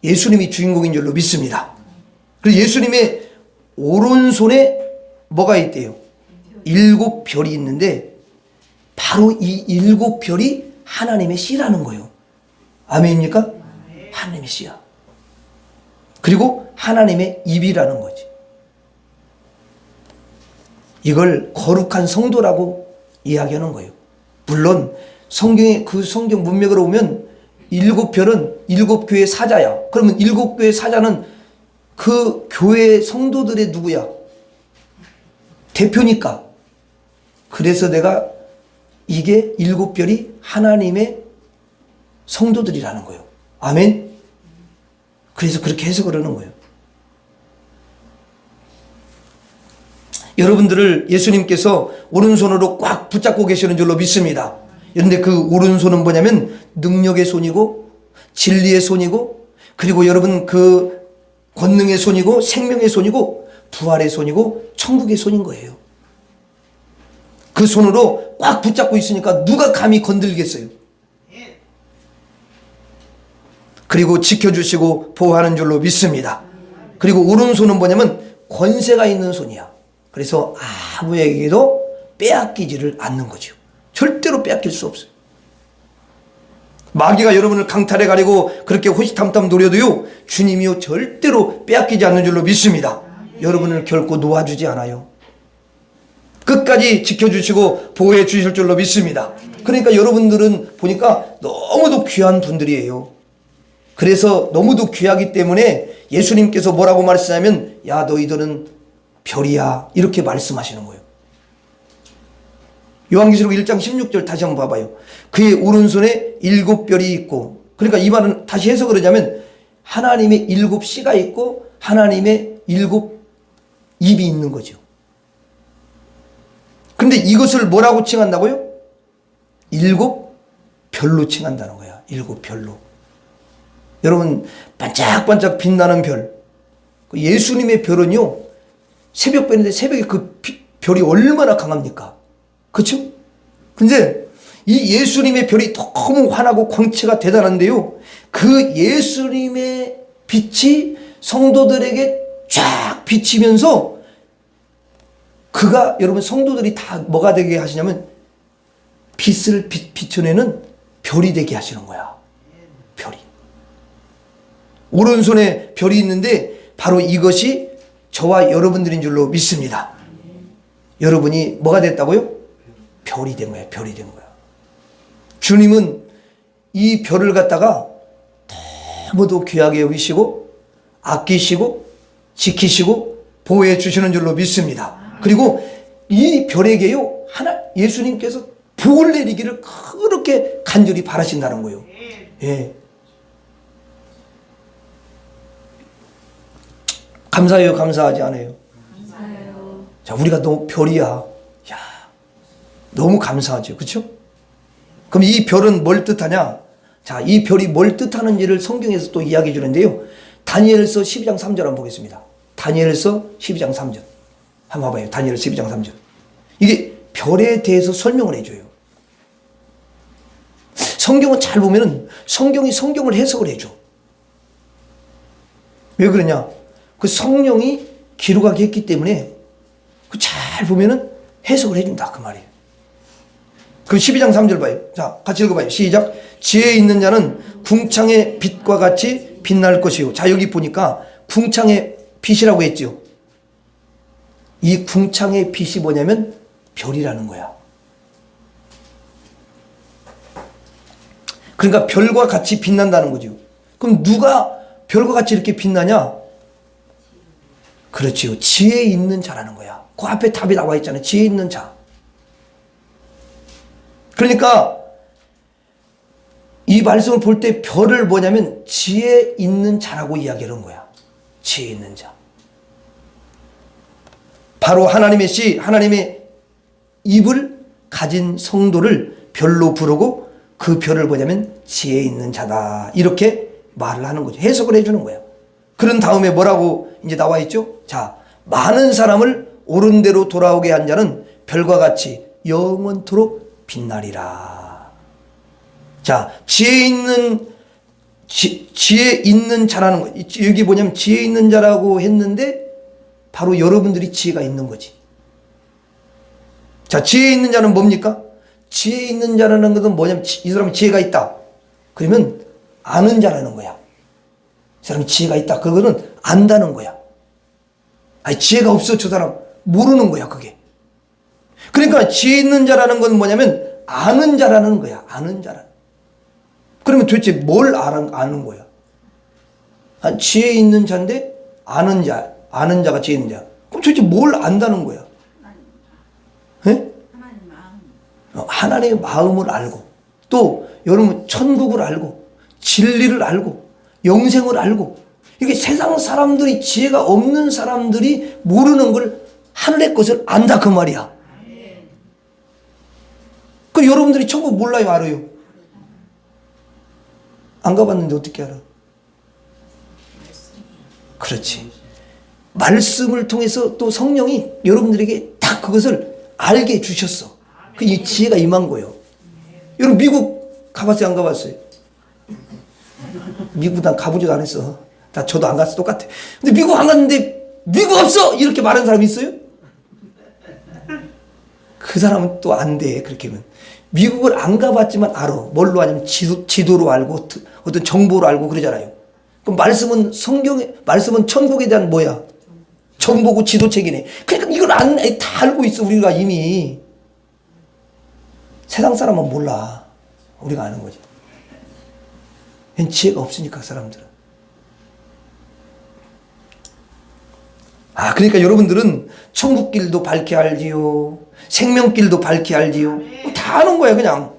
예수님이 주인공인 줄로 믿습니다. 그래서 예수님의 오른손에 뭐가 있대요? 7별이 있는데 바로 이 7별이 하나님의 씨라는 거예요. 아멘입니까? 하나님의 씨야. 그리고 하나님의 입이라는 거지. 이걸 거룩한 성도라고 이야기하는 거예요. 물론 성경에 그 성경 문맥으로 보면 7별은 7교회 사자야. 그러면 7교회 사자는 그 교회 성도들의 누구야? 대표니까. 그래서 내가 이게 7별이 하나님의 성도들이라는 거예요. 아멘. 그래서 그렇게 해석을 하는 거예요. 여러분들을 예수님께서 오른손으로 꽉 붙잡고 계시는 줄로 믿습니다. 그런데 그 오른손은 뭐냐면 능력의 손이고 진리의 손이고 그리고 여러분 그 권능의 손이고 생명의 손이고 부활의 손이고 천국의 손인 거예요. 그 손으로 꽉 붙잡고 있으니까 누가 감히 건들겠어요. 그리고 지켜주시고 보호하는 줄로 믿습니다. 그리고 오른손은 뭐냐면 권세가 있는 손이야. 그래서 아무에게도 빼앗기지를 않는 거죠. 절대로 빼앗길 수 없어요. 마귀가 여러분을 강탈해 가려고 그렇게 호시탐탐 노려도요, 주님이요 절대로 빼앗기지 않는 줄로 믿습니다. 여러분을 결코 놓아주지 않아요. 끝까지 지켜주시고 보호해 주실 줄로 믿습니다. 그러니까 여러분들은 보니까 너무도 귀한 분들이에요. 그래서 너무도 귀하기 때문에 예수님께서 뭐라고 말씀하냐면 야 너희들은 별이야 이렇게 말씀하시는 거예요. 요한계시록 1장 16절 다시 한번 봐봐요. 그의 오른손에 7별이 있고, 그러니까 이 말은 다시 해석을 하자면 하나님의 7씨가 있고 하나님의 7 입이 있는 거죠. 그런데 이것을 뭐라고 칭한다고요? 7별로 칭한다는 거야. 7별로. 여러분 반짝반짝 빛나는 별, 예수님의 별은요 새벽별인데 새벽에 그 별이 얼마나 강합니까? 그렇죠? 근데 이 예수님의 별이 너무 환하고 광채가 대단한데요, 그 예수님의 빛이 성도들에게 쫙 비치면서 그가 여러분 성도들이 다 뭐가 되게 하시냐면 빛을 비춰내는 별이 되게 하시는 거야. 별이. 오른손에 별이 있는데 바로 이것이 저와 여러분들인 줄로 믿습니다. 여러분이 뭐가 됐다고요? 별이 된 거야. 별이 된 거야. 주님은 이 별을 갖다가 너무도 귀하게 여기시고 아끼시고 지키시고 보호해 주시는 줄로 믿습니다. 그리고 이 별에게요 예수님께서 복을 내리기를 그렇게 간절히 바라신다는 거예요. 예. 감사해요, 감사하지 않아요? 감사해요. 자, 우리가 너무 별이야. 야, 너무 감사하죠. 그렇죠? 그럼 이 별은 뭘 뜻하냐? 자, 이 별이 뭘 뜻하는지를 성경에서 또 이야기해 주는데요. 다니엘서 12장 3절 한번 보겠습니다. 다니엘서 12장 3절. 한번 봐봐요. 다니엘 12장 3절. 이게 별에 대해서 설명을 해줘요. 성경은 잘 보면은 성경이 성경을 해석을 해줘. 왜 그러냐? 그 성령이 기록하게 했기 때문에 그 잘 보면은 해석을 해준다 그 말이에요. 그 12장 3절 봐요. 자, 같이 읽어봐요. 시작. 지혜 있는 자는 궁창의 빛과 같이 빛날 것이요. 자, 여기 보니까 궁창의 빛이라고 했죠. 이 궁창의 빛이 뭐냐면 별이라는 거야. 그러니까 별과 같이 빛난다는 거죠. 그럼 누가 별과 같이 이렇게 빛나냐? 그렇지요. 지혜 있는 자라는 거야. 그 앞에 답이 나와 있잖아요. 지혜 있는 자. 그러니까 이 말씀을 볼 때 별을 뭐냐면 지혜 있는 자라고 이야기하는 거야. 지혜 있는 자. 바로 하나님의 씨, 하나님의 입을 가진 성도를 별로 부르고 그 별을 뭐냐면 지혜 있는 자다. 이렇게 말을 하는 거죠. 해석을 해주는 거야. 그런 다음에 뭐라고 이제 나와 있죠? 자, 많은 사람을 옳은 대로 돌아오게 한 자는 별과 같이 영원토록 빛나리라. 자, 지혜 있는 자라는 거. 여기 뭐냐면 지혜 있는 자라고 했는데 바로 여러분들이 지혜가 있는 거지. 자, 지혜 있는 자는 뭡니까? 지혜 있는 자라는 것은 뭐냐면 이 사람이 지혜가 있다. 그러면 아는 자라는 거야. 이 사람이 지혜가 있다. 그거는 안다는 거야. 아니, 지혜가 없어, 저 사람. 모르는 거야, 그게. 그러니까 지혜 있는 자라는 건 뭐냐면 아는 자라는 거야. 아는 자라는. 그러면 도대체 뭘 아는 거야? 지혜 있는 자인데 아는 자가 지혜 있는 자. 그럼 도대체 뭘 안다는 거야? 네? 하나님의 마음을 알고, 또 여러분 천국을 알고, 진리를 알고, 영생을 알고. 이게 세상 사람들이, 지혜가 없는 사람들이 모르는 걸, 하늘의 것을 안다 그 말이야. 그 여러분들이 천국 몰라요, 알아요? 안 가봤는데 어떻게 알아? 그렇지. 말씀을 통해서 또 성령이 여러분들에게 딱 그것을 알게 해주셨어. 그 이 지혜가 임한 거예요. 여러분 미국 가봤어요, 안 가봤어요? 미국 난 가보지도 않았어. 저도 안 갔어, 똑같아. 근데 미국 안 갔는데 미국 없어! 이렇게 말하는 사람 있어요? 그 사람은 또 안 돼, 그렇게 하면. 미국을 안 가봤지만 알아. 뭘로 하냐면 지도로 알고, 어떤 정보로 알고 그러잖아요. 그럼 말씀은 말씀은 천국에 대한 뭐야? 정보고 지도책이네. 그러니까 이걸 다 알고 있어, 우리가 이미. 세상 사람은 몰라. 우리가 아는 거지. 지혜가 없으니까, 사람들은. 그러니까 여러분들은 천국길도 밝게 알지요. 생명길도 밝게 알지요. 다 아는 거야, 그냥.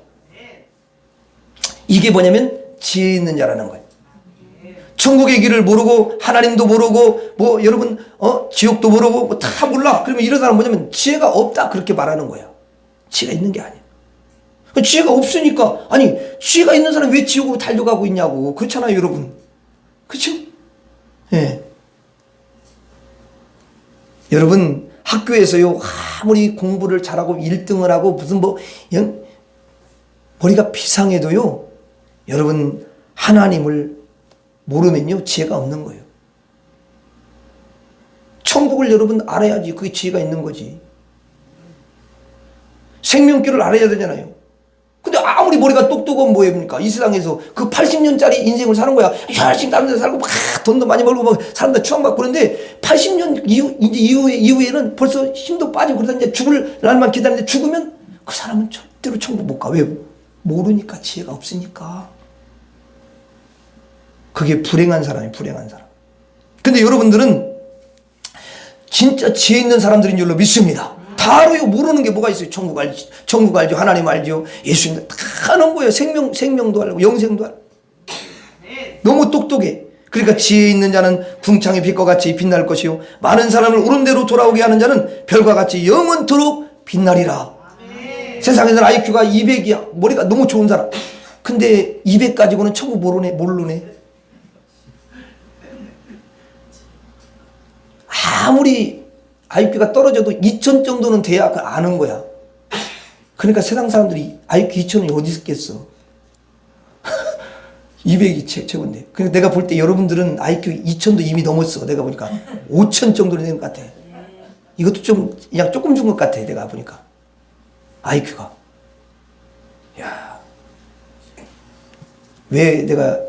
이게 뭐냐면 지혜 있는 자라는 거예요. 천국의 길을 모르고 하나님도 모르고 여러분 지옥도 모르고 다 몰라. 그러면 이런 사람은 뭐냐면 지혜가 없다 그렇게 말하는 거야. 지혜가 있는 게 아니야. 지혜가 없으니까, 아니 지혜가 있는 사람이 왜 지옥으로 달려가고 있냐고. 그렇잖아요, 여러분. 그렇죠? 예. 여러분 학교에서요, 아무리 공부를 잘하고 1등을 하고 무슨 머리가 비상해도요, 여러분 하나님을 모르면요 지혜가 없는 거예요. 천국을 여러분 알아야지 그게 지혜가 있는 거지. 생명길을 알아야 되잖아요. 근데 아무리 머리가 똑똑하면 뭐입니까? 이 세상에서 그 80년짜리 인생을 사는 거야. 열심히 다른 데 살고 막 돈도 많이 벌고 막 사람들 추앙받고 그러는데 80년 이후에는 벌써 힘도 빠지고 그러다 이제 죽을 날만 기다리는데 죽으면 그 사람은 절대로 천국 못 가. 왜? 모르니까, 지혜가 없으니까. 그게 불행한 사람이에요, 불행한 사람. 근데 여러분들은 진짜 지혜 있는 사람들인 줄로 믿습니다. 다 알아요. 모르는 게 뭐가 있어요? 천국 알죠. 하나님 알죠. 예수님 다 아는 거예요. 생명도 알고 영생도 알고. 너무 똑똑해. 그러니까 지혜 있는 자는 궁창의 빛과 같이 빛날 것이요, 많은 사람을 옳은 대로 돌아오게 하는 자는 별과 같이 영원토록 빛나리라. 세상에서는 IQ가 200이야. 머리가 너무 좋은 사람. 근데 200 가지고는 천국 모르네. 아무리 IQ가 떨어져도 2000 정도는 돼야 아는 거야. 그러니까 세상 사람들이 IQ 2000이 어디 있겠어. 200이 최고인데. 그러니까 내가 볼 때 여러분들은 IQ 2000도 이미 넘었어. 내가 보니까 5000 정도는 되는 것 같아. 이것도 좀 그냥 조금 준 것 같아, 내가 보니까. IQ가. 야, 왜 내가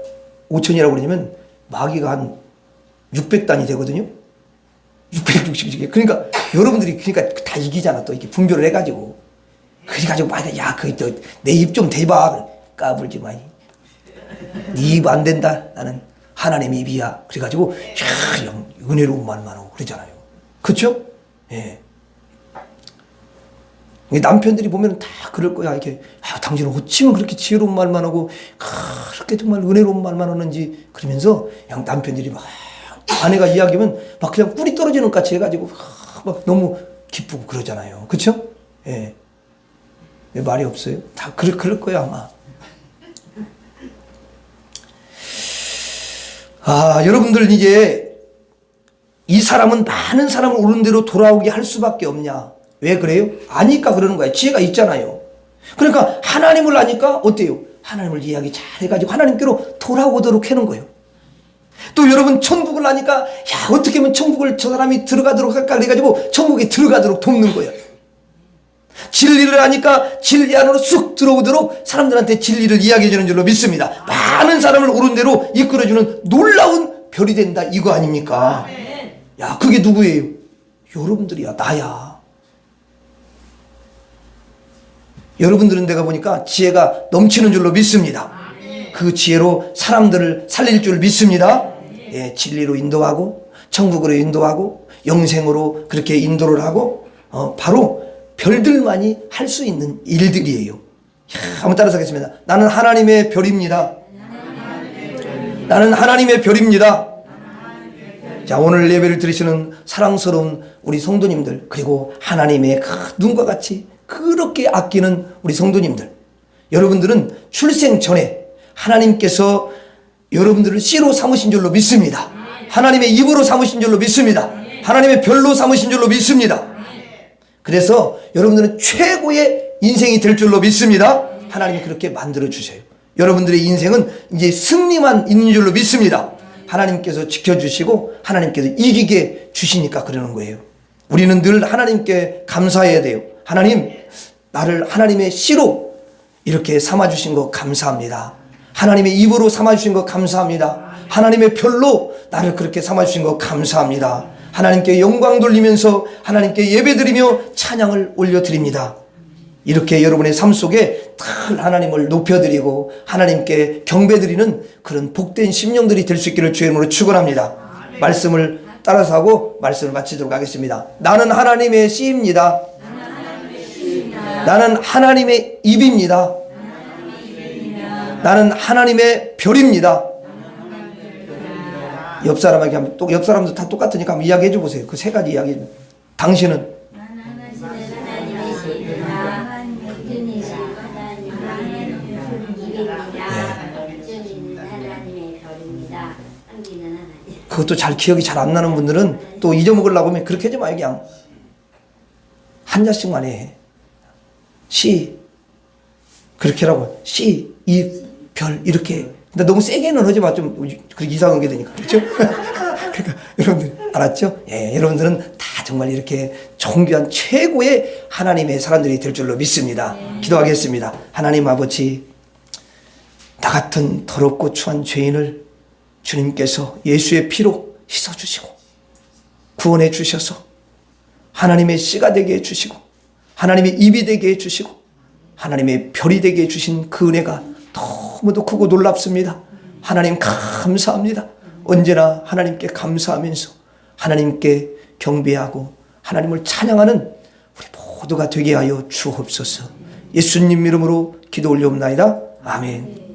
5000이라고 그러냐면 마귀가 한 600단이 되거든요. 660. 그러니까 여러분들이 그러니까 다 이기잖아. 또 이렇게 분별을 해가지고. 그래가지고 마귀가 야, 내 입 좀 대봐. 까불지 마. 네 입 안 된다. 나는 하나님의 입이야. 그래가지고 야, 은혜로운 말만 하고 그러잖아요. 그렇죠? 예. 남편들이 보면 다 그럴 거야. 이렇게 당신은 어찌면 그렇게 지혜로운 말만 하고 그렇게 정말 은혜로운 말만 하는지 그러면서 그냥 남편들이 막 아내가 이야기하면 막 그냥 꿀이 떨어지는 것 같이 해가지고 막 너무 기쁘고 그러잖아요. 그렇죠? 예. 왜 말이 없어요? 다 그럴 거야 아마. 여러분들 이제 이 사람은 많은 사람을 옳은 대로 돌아오게 할 수밖에 없냐? 왜 그래요? 아니까 그러는 거예요. 지혜가 있잖아요. 그러니까 하나님을 아니까 어때요? 하나님을 이야기 잘 해가지고 하나님께로 돌아오도록 하는 거예요. 또 여러분 천국을 아니까 야, 어떻게 하면 천국을 저 사람이 들어가도록 할까 해가지고 천국에 들어가도록 돕는 거예요. 진리를 아니까 진리 안으로 쑥 들어오도록 사람들한테 진리를 이야기해 주는 줄로 믿습니다. 많은 사람을 옳은 대로 이끌어주는 놀라운 별이 된다 이거 아닙니까? 야, 그게 누구예요? 여러분들이야, 나야. 여러분들은 내가 보니까 지혜가 넘치는 줄로 믿습니다. 그 지혜로 사람들을 살릴 줄 믿습니다. 예, 진리로 인도하고 천국으로 인도하고 영생으로 그렇게 인도를 하고 바로 별들만이 할 수 있는 일들이에요. 한번 따라서 하겠습니다. 나는 하나님의 별입니다. 나는 하나님의 별입니다. 자, 오늘 예배를 드리시는 사랑스러운 우리 성도님들, 그리고 하나님의 눈과 같이 그렇게 아끼는 우리 성도님들, 여러분들은 출생 전에 하나님께서 여러분들을 씨로 삼으신 줄로 믿습니다. 하나님의 입으로 삼으신 줄로 믿습니다. 하나님의 별로 삼으신 줄로 믿습니다. 그래서 여러분들은 최고의 인생이 될 줄로 믿습니다. 하나님이 그렇게 만들어 주세요. 여러분들의 인생은 이제 승리만 있는 줄로 믿습니다. 하나님께서 지켜주시고 하나님께서 이기게 주시니까 그러는 거예요. 우리는 늘 하나님께 감사해야 돼요. 하나님, 나를 하나님의 씨로 이렇게 삼아주신 거 감사합니다. 하나님의 입으로 삼아주신 거 감사합니다. 하나님의 별로 나를 그렇게 삼아주신 거 감사합니다. 하나님께 영광 돌리면서 하나님께 예배드리며 찬양을 올려드립니다. 이렇게 여러분의 삶 속에 늘 하나님을 높여드리고 하나님께 경배드리는 그런 복된 심령들이 될 수 있기를 주의 이름으로 축원합니다. 말씀을 따라서 하고 말씀을 마치도록 하겠습니다. 나는 하나님의 씨입니다. 나는 하나님의 입입니다. 나는 하나님의 별입니다. 옆 사람에게 한번 또 옆 사람도 다 똑같으니까 한번 이야기해 줘 보세요. 그 세 가지 이야기. 당신은 그것도 잘 기억이 잘 안 나는 분들은 또 잊어먹으려고 하면 그렇게 하지 마요. 그냥 한 자씩만 해. 씨 그렇게 하라고. 씨, 입, 별 이렇게. 근데 너무 세게는 하지 마. 좀 이상하게 되니까. 그렇죠? 그러니까 여러분들 알았죠? 예, 여러분들은 다 정말 이렇게 존귀한 최고의 하나님의 사람들이 될 줄로 믿습니다. 기도하겠습니다. 하나님 아버지, 나 같은 더럽고 추한 죄인을 주님께서 예수의 피로 씻어주시고 구원해 주셔서 하나님의 씨가 되게 해주시고 하나님의 입이 되게 해주시고 하나님의 별이 되게 해주신 그 은혜가 너무도 크고 놀랍습니다. 하나님 감사합니다. 언제나 하나님께 감사하면서 하나님께 경배하고 하나님을 찬양하는 우리 모두가 되게 하여 주옵소서. 예수님 이름으로 기도 올려옵나이다. 아멘.